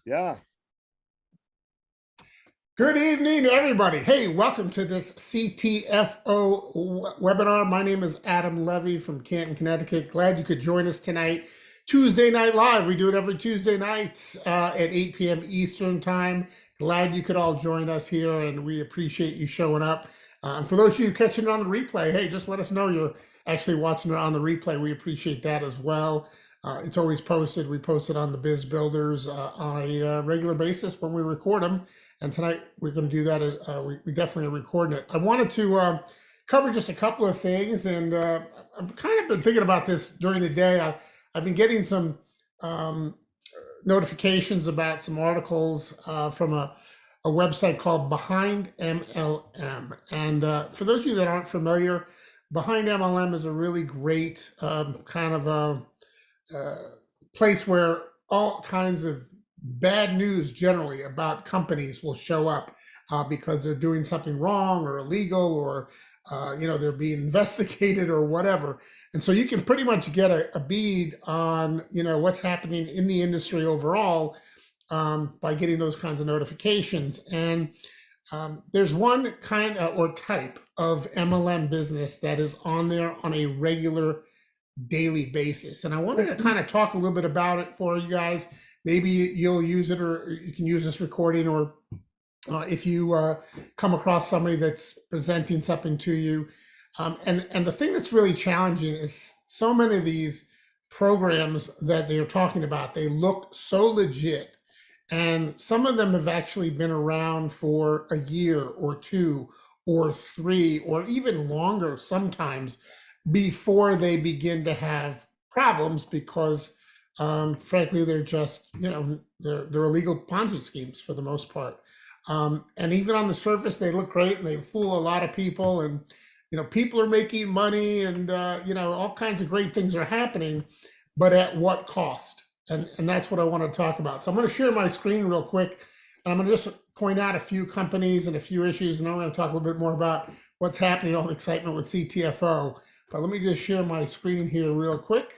Yeah. Good evening, everybody. Hey, welcome to this CTFO webinar. My name is Adam Levy from Canton, Connecticut. Glad you could join us tonight. Tuesday Night Live. We do it every Tuesday night at 8 p.m. Eastern Time. Glad you could all join us here, and we appreciate you showing up. And for those of you catching it on the replay, hey, just let us know you're actually watching it on the replay. We appreciate that as well. It's always posted. We post it on the Biz Builders on a regular basis when we record them. And tonight we're going to do that. We definitely are recording it. I wanted to cover just a couple of things, and I've kind of been thinking about this during the day. I've been getting some notifications about some articles from a website called Behind MLM. And for those of you that aren't familiar, Behind MLM is a really great kind of a place where all kinds of bad news generally about companies will show up because they're doing something wrong or illegal, or they're being investigated or whatever. And so you can pretty much get a bead on what's happening in the industry overall by getting those kinds of notifications. And there's one kind or type of MLM business that is on there on a regular daily basis. And I wanted to kind of talk a little bit about it for you guys. Maybe you'll use it, or you can use this recording, or if you come across somebody that's presenting something to you. And the thing that's really challenging is so many of these programs that they're talking about, they look so legit. And some of them have actually been around for a year or two or three, or even longer sometimes, before they begin to have problems, because frankly, they're just, they're illegal Ponzi schemes for the most part. And even on the surface, they look great and they fool a lot of people, and, people are making money, and, all kinds of great things are happening, but at what cost? And that's what I want to talk about. So I'm going to share my screen real quick, and I'm going to just point out a few companies and a few issues, and I'm going to talk a little bit more about what's happening, all the excitement with CTFO. But let me just share my screen here real quick,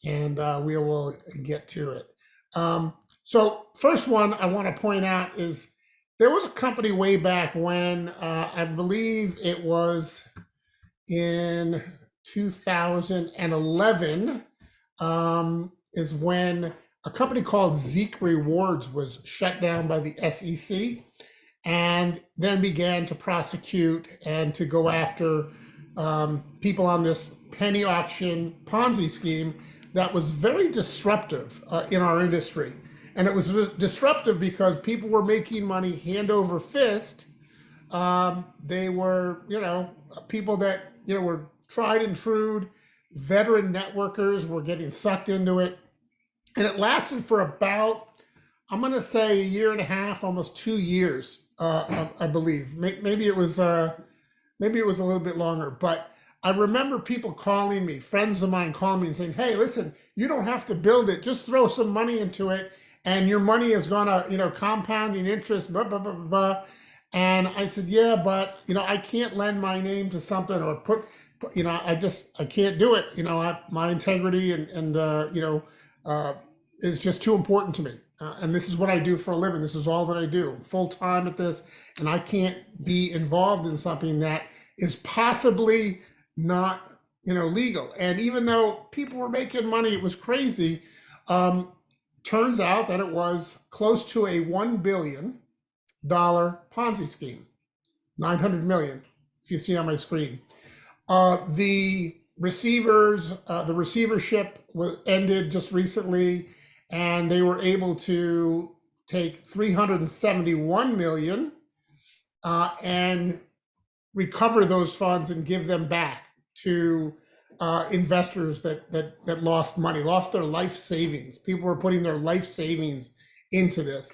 and we will get to it. So first one I want to point out is there was a company way back when, I believe it was in 2011, is when a company called Zeek Rewards was shut down by the SEC, and then began to prosecute and to go after people on this penny auction Ponzi scheme that was very disruptive in our industry. And it was disruptive because people were making money hand over fist. They were, people that, were tried and true, veteran networkers were getting sucked into it. And it lasted for about, I'm going to say, a year and a half, almost 2 years, I believe. Maybe it was a little bit longer, but I remember people calling me, friends of mine calling me and saying, hey, listen, you don't have to build it. Just throw some money into it, and your money is going to, compounding interest, blah, blah, blah, blah. And I said, yeah, but, I can't lend my name to something, or I can't do it. My integrity and is just too important to me. And this is what I do for a living. This is all that I do. I'm full time at this, and I can't be involved in something that is possibly not, legal. And even though people were making money, it was crazy. Turns out that it was close to a $1 billion Ponzi scheme, 900 million, if you see on my screen. The receivership was ended just recently, and they were able to take 371 million and recover those funds and give them back to investors that lost money, lost their life savings. People were putting their life savings into this.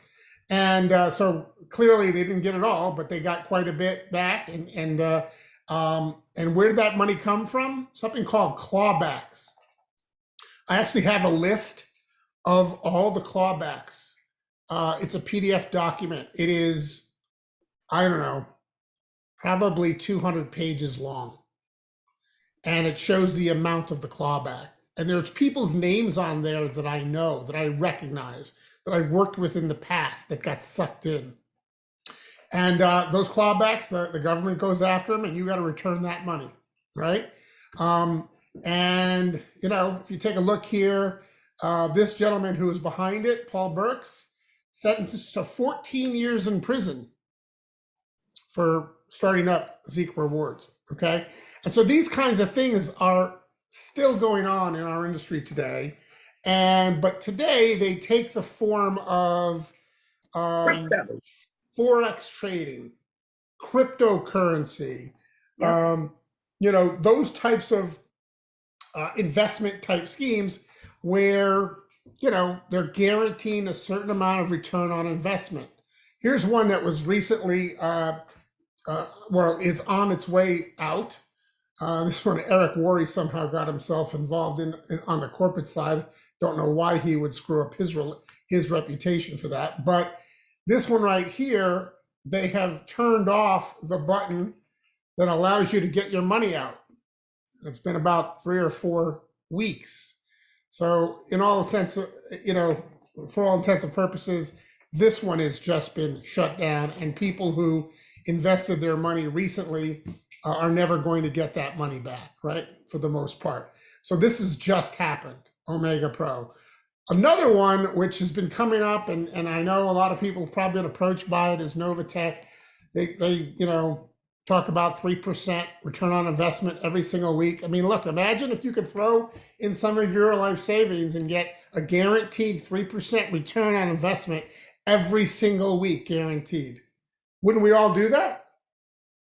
And so clearly they didn't get it all, but they got quite a bit back. And where did that money come from? Something called clawbacks. I actually have a list of all the clawbacks. It's a PDF document. It is, I don't know, probably 200 pages long. And it shows the amount of the clawback. And there's people's names on there that I know, that I recognize. that I worked with in the past that got sucked in. And those clawbacks, the government goes after them, and you got to return that money, right? Um, and if you take a look here, this gentleman who is behind it, Paul Burks, sentenced to 14 years in prison for starting up Zeek Rewards. Okay, and so these kinds of things are still going on in our industry today, but today they take the form of forex trading, cryptocurrency, those types of investment type schemes where they're guaranteeing a certain amount of return on investment. Here's one that was recently is on its way out. This one, Eric Worre somehow got himself involved in on the corporate side. Don't know why he would screw up his reputation for that. But this one right here, they have turned off the button that allows you to get your money out. It's been about 3 or 4 weeks. So in all sense, for all intents and purposes, this one has just been shut down, and people who invested their money recently are never going to get that money back, right? For the most part. So this has just happened, Omega Pro. Another one which has been coming up, and I know a lot of people have probably been approached by it, is Novatech. They talk about 3% return on investment every single week. I mean, look, imagine if you could throw in some of your life savings and get a guaranteed 3% return on investment every single week, guaranteed. Wouldn't we all do that?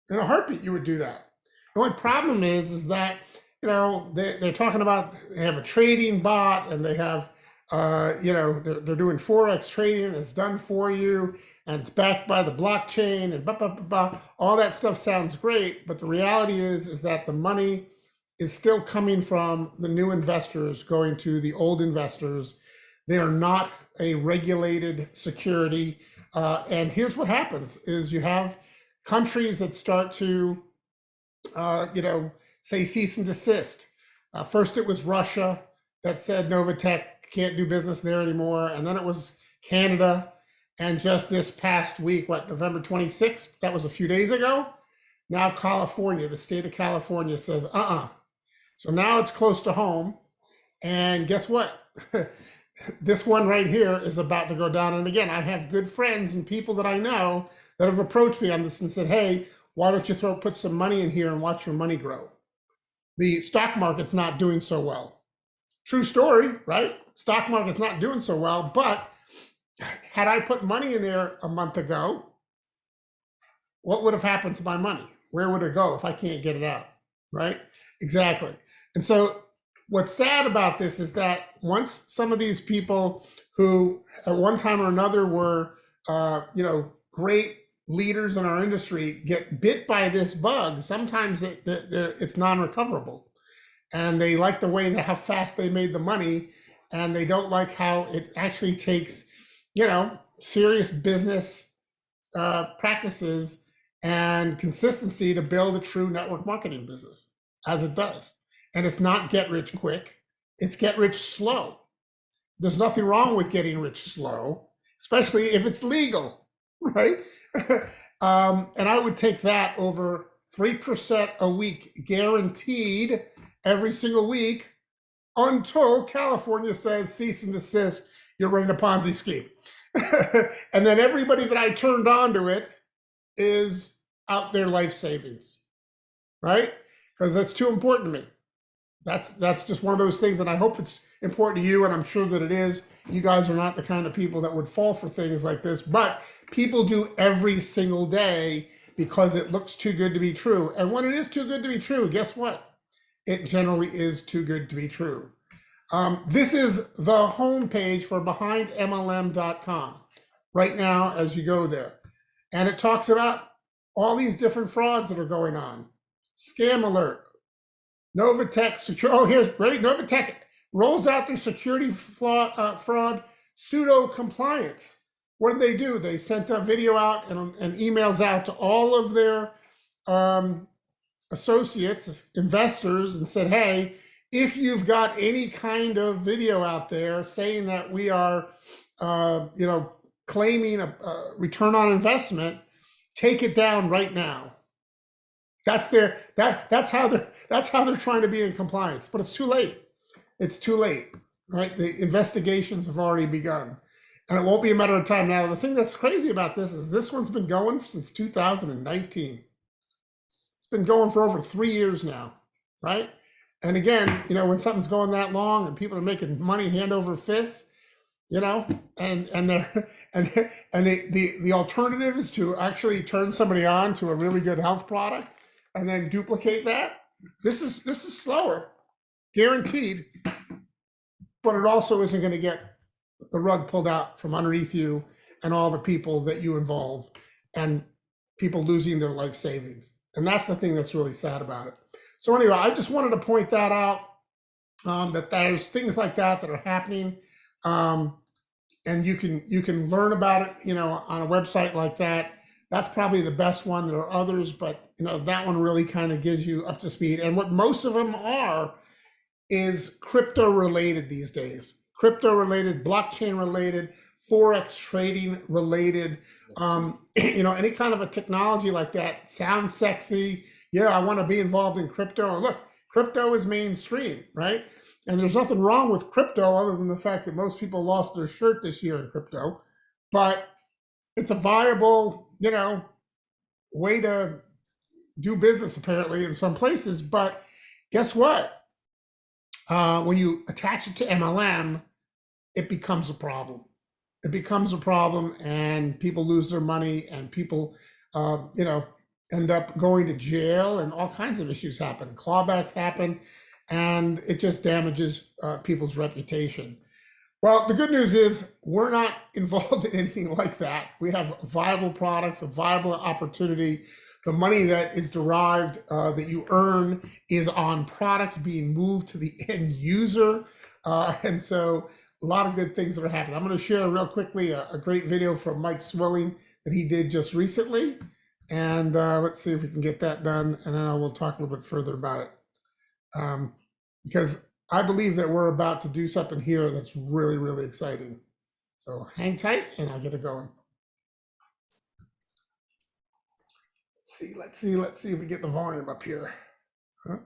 In a heartbeat, you would do that. The only problem is that, they're talking about, they have a trading bot, and they have, they're doing Forex trading, it's done for you, and it's backed by the blockchain, and blah, blah, blah, blah. All that stuff sounds great, but the reality is that the money is still coming from the new investors going to the old investors. They are not a regulated security. And here's what happens is you have countries that start to, say cease and desist. First it was Russia that said Novatech can't do business there anymore. And then it was Canada. And just this past week, November 26th, that was a few days ago. Now California, the state of California says, So now it's close to home. And guess what? This one right here is about to go down. And again, I have good friends and people that I know that have approached me on this and said, hey, why don't you put some money in here and watch your money grow? The stock market's not doing so well. True story, right? Stock market's not doing so well, but had I put money in there a month ago, what would have happened to my money? Where would it go if I can't get it out, right? Exactly. And so what's sad about this is that once some of these people who at one time or another were, great leaders in our industry get bit by this bug, sometimes it's non-recoverable. And they like the way how fast they made the money, and they don't like how it actually takes serious business practices and consistency to build a true network marketing business, as it does. And it's not get rich quick, it's get rich slow. There's nothing wrong with getting rich slow, especially if it's legal, right? And I would take that over 3% a week guaranteed every single week until California says cease and desist, you're running a Ponzi scheme. And then everybody that I turned on to it is out their life savings, right? Because that's too important to me. That's just one of those things, and I hope it's important to you, and I'm sure that it is. You guys are not the kind of people that would fall for things like this, but people do every single day because it looks too good to be true. And when it is too good to be true, guess what? It generally is too good to be true. This is the homepage for BehindMLM.com right now as you go there. And it talks about all these different frauds that are going on. Scam alert. Novatech, Novatech rolls out their security fraud pseudo-compliance. What did they do? They sent a video out and emails out to all of their associates, investors, and said, hey, if you've got any kind of video out there saying that we are claiming a return on investment, take it down right now. That's how they're trying to be in compliance, but it's too late. It's too late, right? The investigations have already begun, and it won't be a matter of time. Now, the thing that's crazy about this is this one's been going since 2019. It's been going for over 3 years now, right? And again, when something's going that long and people are making money hand over fist, and they're and the alternative is to actually turn somebody on to a really good health product and then duplicate that. This is slower, guaranteed, but it also isn't going to get the rug pulled out from underneath you and all the people that you involve and people losing their life savings. And that's the thing that's really sad about it. So anyway, I just wanted to point that out, that there's things like that are happening. And you can learn about it, on a website like that. That's probably the best one. There are others, but that one really kind of gives you up to speed. And what most of them are is crypto related these days. Crypto related, blockchain related, forex trading related. Any kind of a technology like that sounds sexy. Yeah, I want to be involved in crypto. Look, crypto is mainstream, right? And there's nothing wrong with crypto other than the fact that most people lost their shirt this year in crypto. But it's a viable, way to do business apparently in some places. But guess what? When you attach it to MLM, it becomes a problem. It becomes a problem, and people lose their money, and people, end up going to jail, and all kinds of issues happen. Clawbacks happen, and it just damages people's reputation. Well, the good news is we're not involved in anything like that. We have viable products, a viable opportunity. The money that is derived, that you earn, is on products being moved to the end user. And so a lot of good things that are happening. I'm going to share real quickly a great video from Mike Swilling that he did just recently. And let's see if we can get that done. And then I will talk a little bit further about it. Because I believe that we're about to do something here that's really, really exciting. So hang tight and I'll get it going. Let's see if we get the volume up here. Huh?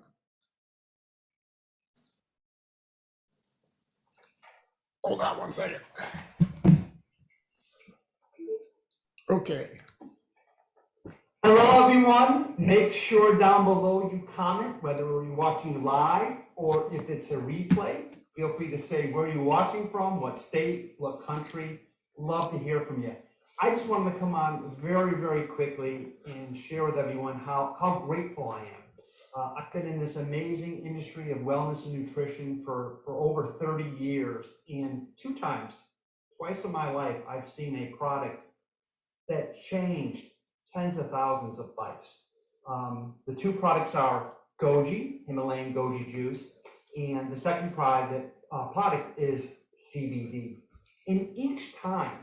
Hold on 1 second. Okay. Hello, everyone. Make sure down below you comment whether you're watching live or if it's a replay. Feel free to say where you're watching from, what state, what country. Love to hear from you. I just wanted to come on very, very quickly and share with everyone how grateful I am. I've been in this amazing industry of wellness and nutrition for over 30 years, and twice in my life, I've seen a product that changed tens of thousands of lives. The two products are Goji, Himalayan Goji juice, and the second product is CBD. And each time,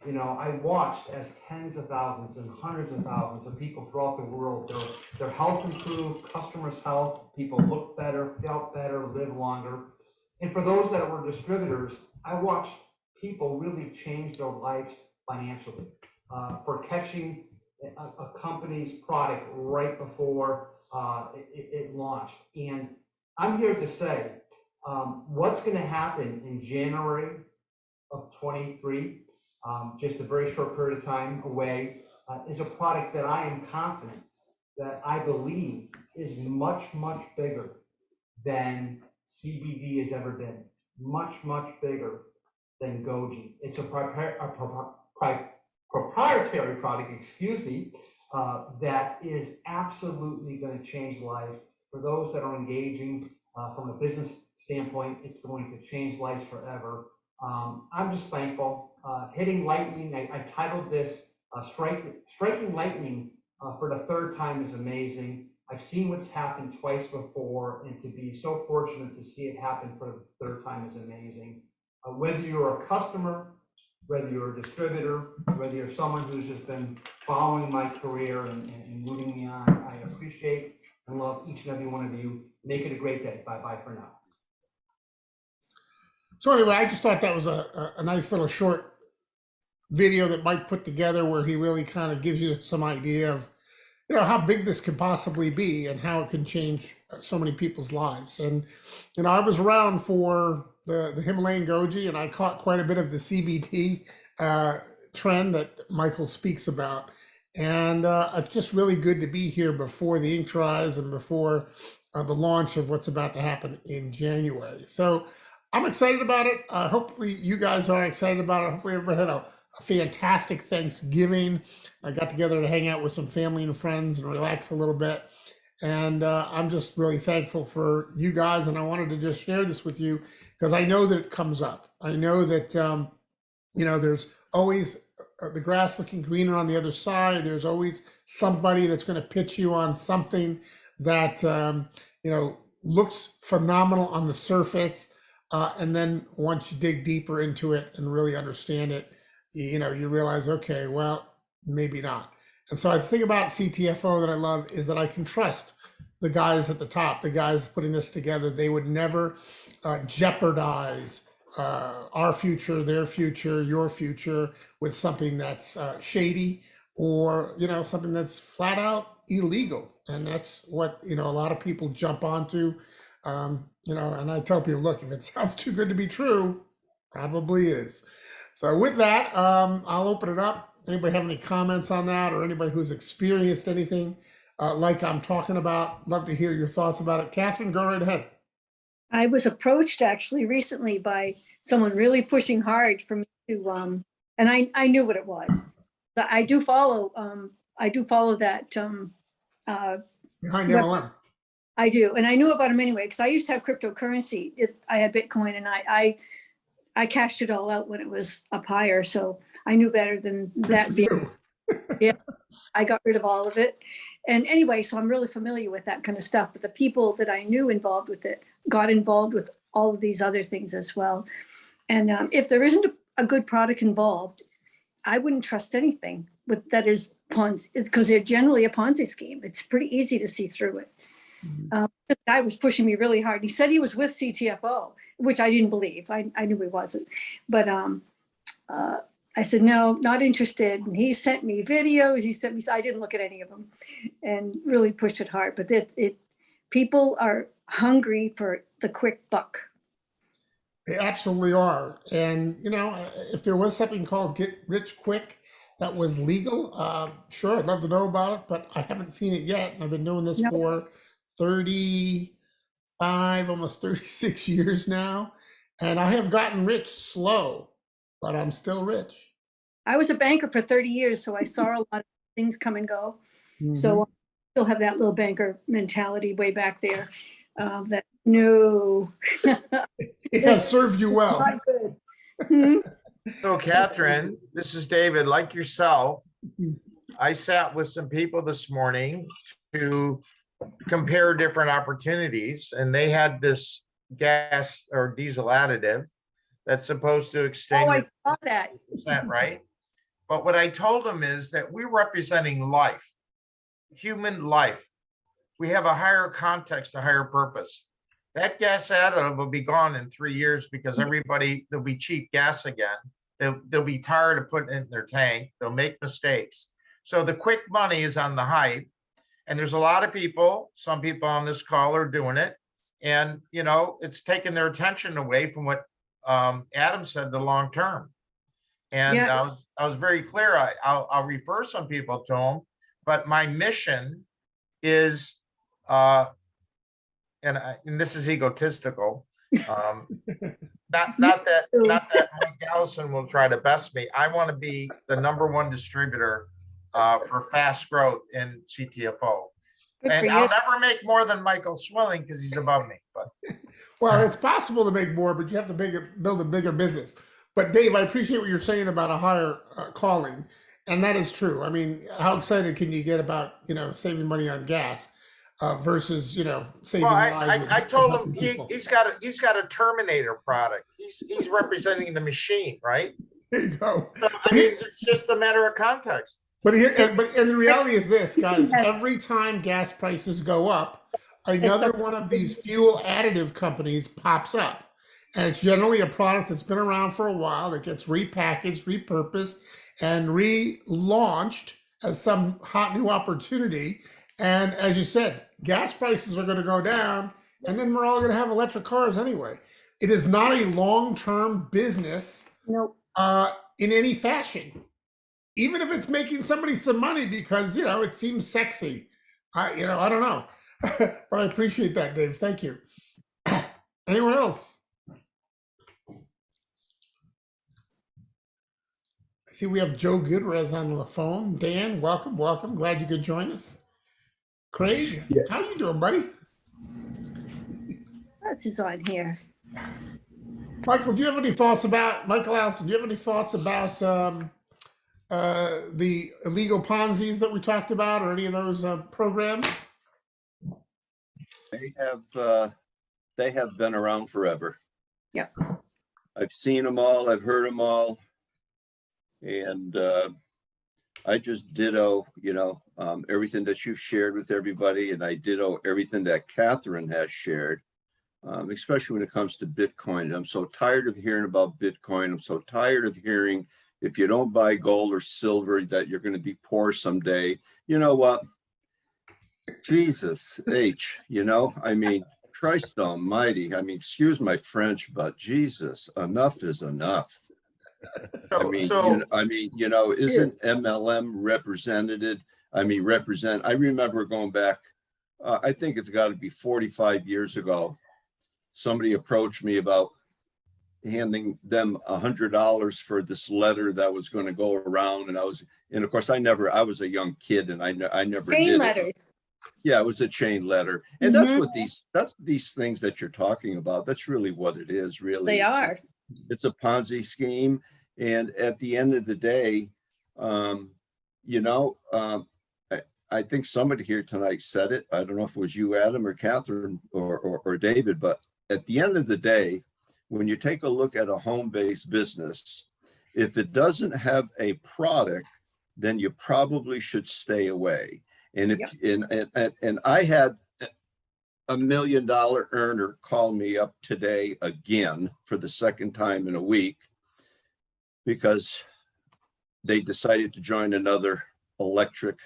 I watched as tens of thousands and hundreds of thousands of people throughout the world, their health improved, customers' health, people looked better, felt better, lived longer. And for those that were distributors, I watched people really change their lives financially for catching a company's product right before it launched. And I'm here to say what's going to happen in January of 23, just a very short period of time away, is a product that I am confident that I believe is much, much bigger than CBD has ever been. Much, much bigger than Goji. It's a proprietary product, that is absolutely going to change lives. For those that are engaging from a business standpoint, it's going to change lives forever. I'm just thankful. Hitting lightning, I titled this Striking Lightning for the third time is amazing. I've seen what's happened twice before, and to be so fortunate to see it happen for the third time is amazing. Whether you're a customer, whether you're a distributor, whether you're someone who's just been following my career and moving me on, I appreciate and love each and every one of you. Make it a great day. Bye-bye for now. So anyway, I just thought that was a nice little short video that Mike put together where he really kind of gives you some idea of, how big this could possibly be and how it can change so many people's lives. And, I was around for the Himalayan goji, and I caught quite a bit of the CBT trend that Michael speaks about. And it's just really good to be here before the ink dries and before the launch of what's about to happen in January. So I'm excited about it. Hopefully you guys are excited about it. Hopefully everybody had a fantastic Thanksgiving. I got together to hang out with some family and friends and relax a little bit. And I'm just really thankful for you guys. And I wanted to just share this with you because I know that it comes up. I know that, there's always the grass looking greener on the other side. There's always somebody that's going to pitch you on something that, looks phenomenal on the surface. And then once you dig deeper into it and really understand it, you realize, okay, well, maybe not. And so I think about CTFO that I love is that I can trust the guys at the top, the guys putting this together. They would never jeopardize our future, their future, your future with something that's shady or, something that's flat out illegal. And that's what, a lot of people jump onto. And I tell people, look, if it sounds too good to be true, probably is. So with that, I'll open it up. Anybody have any comments on that, or anybody who's experienced anything like I'm talking about? Love to hear your thoughts about it. Catherine, go right ahead. I was approached actually recently by someone really pushing hard for me to, and I knew what it was. I do follow that. Behind MLM. I do, and I knew about them anyway because I used to have cryptocurrency. I had Bitcoin, and I cashed it all out when it was up higher. So I knew better than that. Yeah, I got rid of all of it. And anyway, so I'm really familiar with that kind of stuff. But the people that I knew involved with it got involved with all of these other things as well. And if there isn't a good product involved, I wouldn't trust anything that is Ponzi, because they're generally a Ponzi scheme. It's pretty easy to see through it. This guy was pushing me really hard. He said he was with CTFO, which I didn't believe. I knew he wasn't. But I said, no, not interested. And he sent me videos. I didn't look at any of them and really pushed it hard. But people are hungry for the quick buck. They absolutely are. And, if there was something called Get Rich Quick that was legal, sure, I'd love to know about it, but I haven't seen it yet. And I've been doing this for 35, almost 36 years now. And I have gotten rich slow, but I'm still rich. I was a banker for 30 years, so I saw a lot of things come and go. So I still have that little banker mentality way back there. That no. It has served you well. Not good. So Catherine, this is David. Like yourself, I sat with some people this morning to compare different opportunities, and they had this gas or diesel additive that's supposed to extend. Oh, I saw that. Right? But what I told them is that we're representing life, human life. We have a higher context, a higher purpose. That gas additive will be gone in 3 years because there'll be cheap gas again. They'll be tired of putting it in their tank. They'll make mistakes. So the quick money is on the hype. And there's a lot of people, some people on this call are doing it. And, it's taken their attention away from what Adam said, the long term. And I was very clear. I'll refer some people to them, but my mission is, and this is egotistical. Not that Mike Allison will try to best me. I want to be the #1 distributor for fast growth in CTFO. And I'll never make more than Michael Swilling because he's above me. But well, it's possible to make more, but you have to build a bigger business. But Dave, I appreciate what you're saying about a higher calling, and that is true. I mean, how excited can you get about saving money on gas versus saving lives? I told him he's got a Terminator product. He's representing the machine, right? There you go. So, I mean, it's just a matter of context. But the reality is this, guys. Every time gas prices go up, another one of these fuel additive companies pops up. And it's generally a product that's been around for a while that gets repackaged, repurposed, and relaunched as some hot new opportunity. And as you said, gas prices are going to go down, and then we're all going to have electric cars anyway. It is not a long-term business Nope. in any fashion, even if it's making somebody some money because it seems sexy. I don't know, but I appreciate that, Dave. Thank you. Anyone else? I see we have Joe Gutierrez on the phone. Dan, welcome, welcome. Glad you could join us. Craig, Yeah. how you doing, buddy? That's is on here. Michael, do you have any thoughts about Michael Allison? Do you have any thoughts about the illegal Ponzi's that we talked about, or any of those programs? They have been around forever. Yep. I've seen them all. I've heard them all, and I just ditto, everything that you've shared with everybody, and I ditto everything that Catherine has shared, especially when it comes to Bitcoin. I'm so tired of hearing about Bitcoin. I'm so tired of hearing if you don't buy gold or silver that you're going to be poor someday. You know what? Jesus H, Christ almighty. Excuse my French, but Jesus, enough is enough. Isn't MLM represented? I remember going back, I think it's got to be 45 years ago. Somebody approached me about handing them $100 for this letter that was going to go around. And of course, I was a young kid and I never Chain did letters. it. Yeah, it was a chain letter. And that's what these things that you're talking about, that's really what it is, really. They are. It's a Ponzi scheme. And at the end of the day, I think somebody here tonight said it. I don't know if it was you, Adam, or Catherine, or David, but at the end of the day, when you take a look at a home-based business, if it doesn't have a product, then you probably should stay away. And and I had $1 million earner call me up today again for the second time in a week because they decided to join another electric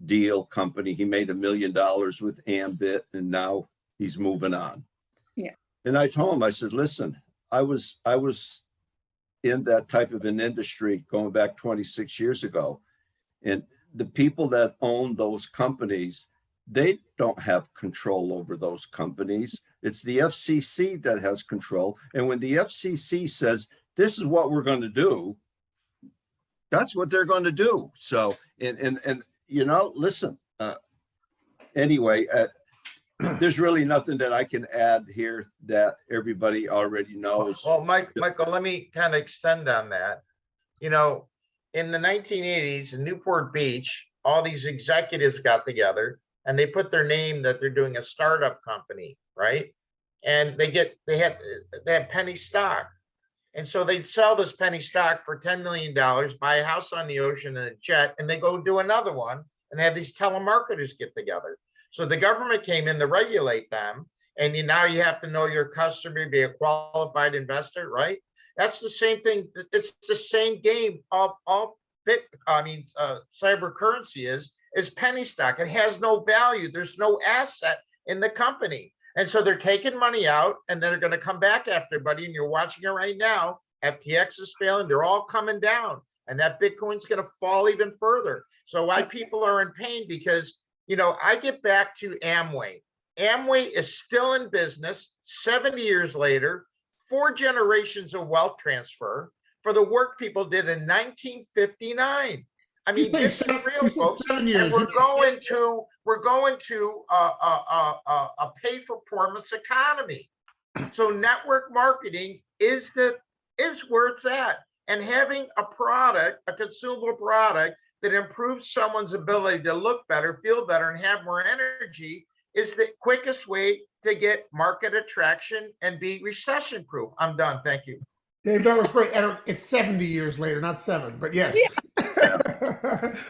deal company. He made $1 million with Ambit, and now he's moving on. Yeah. And I told him, I said, listen, I was in that type of an industry going back 26 years ago. And the people that own those companies, they don't have control over those companies. It's the FCC that has control. And when the FCC says, this is what we're going to do, that's what they're going to do. So, listen, anyway, there's really nothing that I can add here that everybody already knows. Well, Michael, let me kind of extend on that. In the 1980s in Newport Beach, all these executives got together and they put their name that they're doing a startup company, right? And they have penny stock. And so they'd sell this penny stock for $10 million, buy a house on the ocean and a jet, and they go do another one and have these telemarketers get together. So the government came in to regulate them. And now you have to know your customer, be a qualified investor, right? That's the same thing. It's the same game. All cyber currency is penny stock. It has no value. There's no asset in the company. And so they're taking money out and then they're going to come back after everybody. And you're watching it right now. FTX is failing. They're all coming down. And that Bitcoin's going to fall even further. So why people are in pain? Because, I get back to Amway. Amway is still in business 70 years later, 4 generations of wealth transfer for the work people did in 1959. This is real, folks. And we're going to a pay for performance economy. So network marketing is where it's at. And having a product, a consumable product that improves someone's ability to look better, feel better, and have more energy is the quickest way to get market attraction and be recession proof. I'm done. Thank you. Dave, that was great. And it's 70 years later, not 7, but yes. Yeah.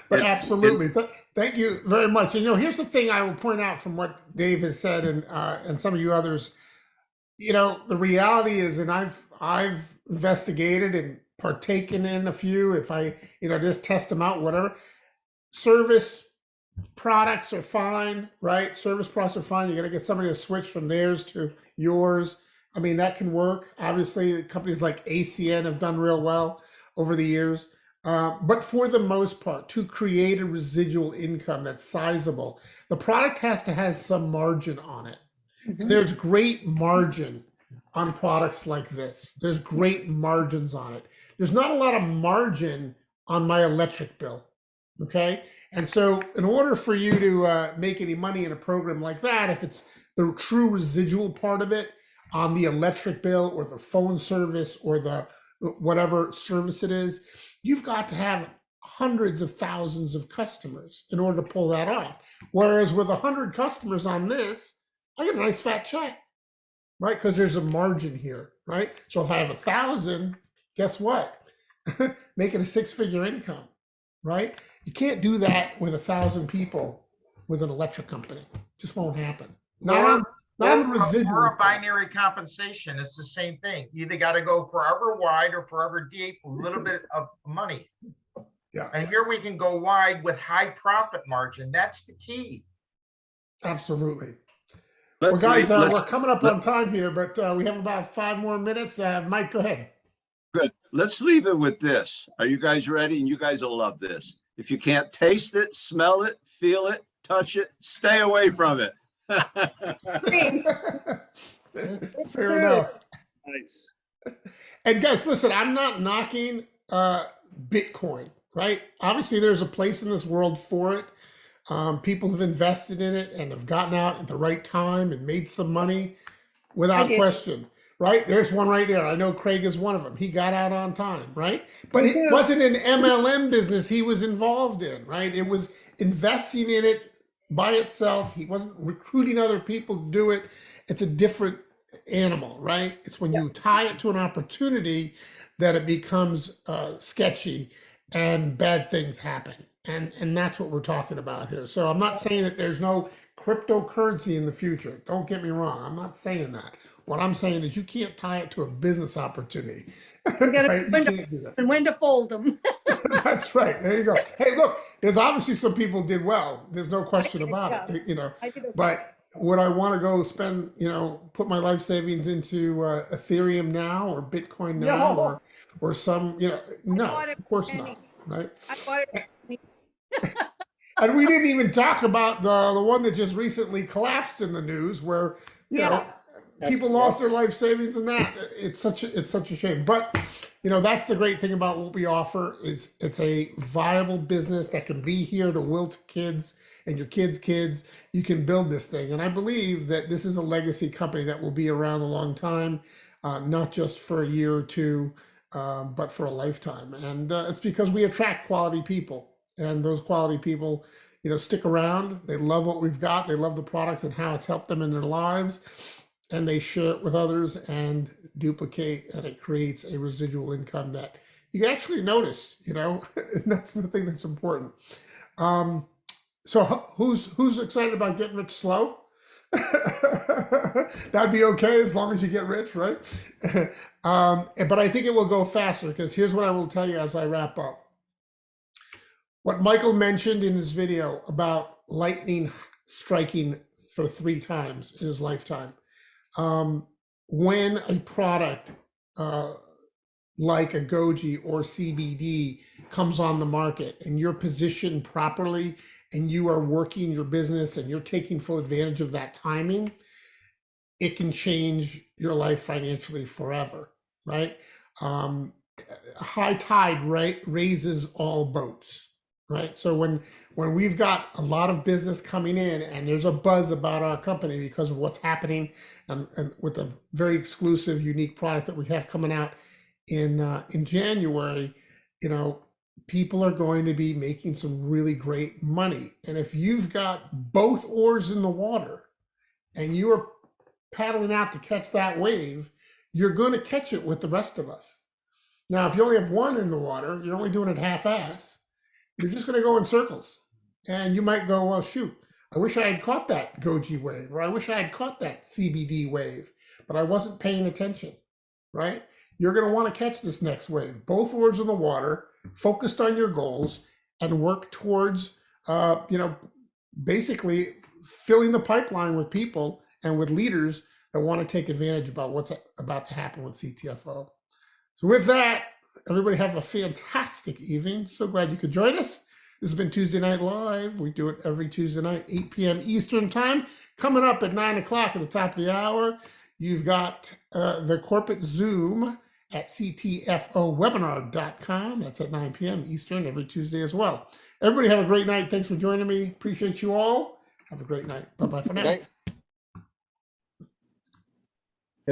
But absolutely. Thank you very much. And here's the thing I will point out from what Dave has said and some of you others. The reality is, and I've investigated and partaken in a few. If I, just test them out, whatever. Service products are fine, right? Service products are fine. You got to get somebody to switch from theirs to yours. I mean, that can work. Obviously, companies like ACN have done real well over the years. But for the most part, to create a residual income that's sizable, the product has to have some margin on it. Mhm. There's great margin on products like this. There's great margins on it. There's not a lot of margin on my electric bill. Okay. And so, in order for you to make any money in a program like that, if it's the true residual part of it on the electric bill or the phone service or the whatever service it is, you've got to have hundreds of thousands of customers in order to pull that off. Whereas with 100 customers on this, I get a nice fat check, right? Because there's a margin here, right? So if I have 1,000, guess what? Making a 6-figure income, right? You can't do that with 1,000 people with an electric company. Just won't happen. Not on the residual Or a side. binary compensation. It's the same thing. You either got to go forever wide or forever deep, a little bit of money. Yeah, And here we can go wide with high profit margin. That's the key. absolutely. Well, Let's guys, leave- let's- we're coming up let- on time here, but we have about 5 more minutes. Mike, go ahead. Good. Let's leave it with this. Are you guys ready? And you guys will love this. If you can't taste it, smell it, feel it, touch it, stay away from it. Fair enough. Nice. And guys, listen, I'm not knocking Bitcoin, right? Obviously, there's a place in this world for it. People have invested in it and have gotten out at the right time and made some money I without did. question, right? There's one right there. I know Craig is one of them. He got out on time, right? But Me it too. wasn't an MLM business he was involved in, right? It was investing in it by itself. He wasn't recruiting other people to do it. It's a different animal, right? It's when you tie it to an opportunity that it becomes sketchy and bad things happen. And that's what we're talking about here. So I'm not saying that there's no cryptocurrency in the future. Don't get me wrong. I'm not saying that. What I'm saying is you can't tie it to a business opportunity. You gotta Right? You when to- can't do that. And when to fold them. That's right. There you go. Hey, look, there's obviously some people did well. There's no question about Yeah. it. I did okay. But would I want to go spend, put my life savings into Ethereum now or Bitcoin now No. or some, no, bought it of course for not, right? I bought it. And we didn't even talk about the one that just recently collapsed in the news, where people lost their life savings in that. It's such a shame. But that's the great thing about what we offer is it's a viable business that can be here to will to kids and your kids' kids. You can build this thing, and I believe that this is a legacy company that will be around a long time, not just for a year or two, but for a lifetime. And it's because we attract quality people. And those quality people, stick around. They love what we've got. They love the products and how it's helped them in their lives. And they share it with others and duplicate, and it creates a residual income that you actually notice, and that's the thing that's important. So who's excited about getting rich slow? That'd be okay as long as you get rich, right? But I think it will go faster, because here's what I will tell you as I wrap up. What Michael mentioned in his video about lightning striking for 3 times in his lifetime. When a product like a Goji or CBD comes on the market and you're positioned properly and you are working your business and you're taking full advantage of that timing, it can change your life financially forever, right? High tide, right, raises all boats. Right. So when we've got a lot of business coming in and there's a buzz about our company because of what's happening and with a very exclusive, unique product that we have coming out in January, people are going to be making some really great money. And if you've got both oars in the water and you are paddling out to catch that wave, you're going to catch it with the rest of us. Now, if you only have one in the water, you're only doing it half-ass. You're just going to go in circles, and you might go, well, shoot, I wish I had caught that Goji wave, or I wish I had caught that CBD wave. but I wasn't paying attention, right? You're going to want to catch this next wave. Both oars in the water, focused on your goals, and work towards, basically filling the pipeline with people and with leaders that want to take advantage about what's about to happen with CTFO. So with that, everybody have a fantastic evening. So glad you could join us. This has been Tuesday Night Live. We do it every Tuesday night, 8 p.m. Eastern Time. Coming up at 9 o'clock at the top of the hour, you've got the corporate Zoom at ctfowebinar.com. That's at 9 p.m. Eastern every Tuesday as well. Everybody have a great night. Thanks for joining me. Appreciate you all. Have a great night. Bye-bye for now.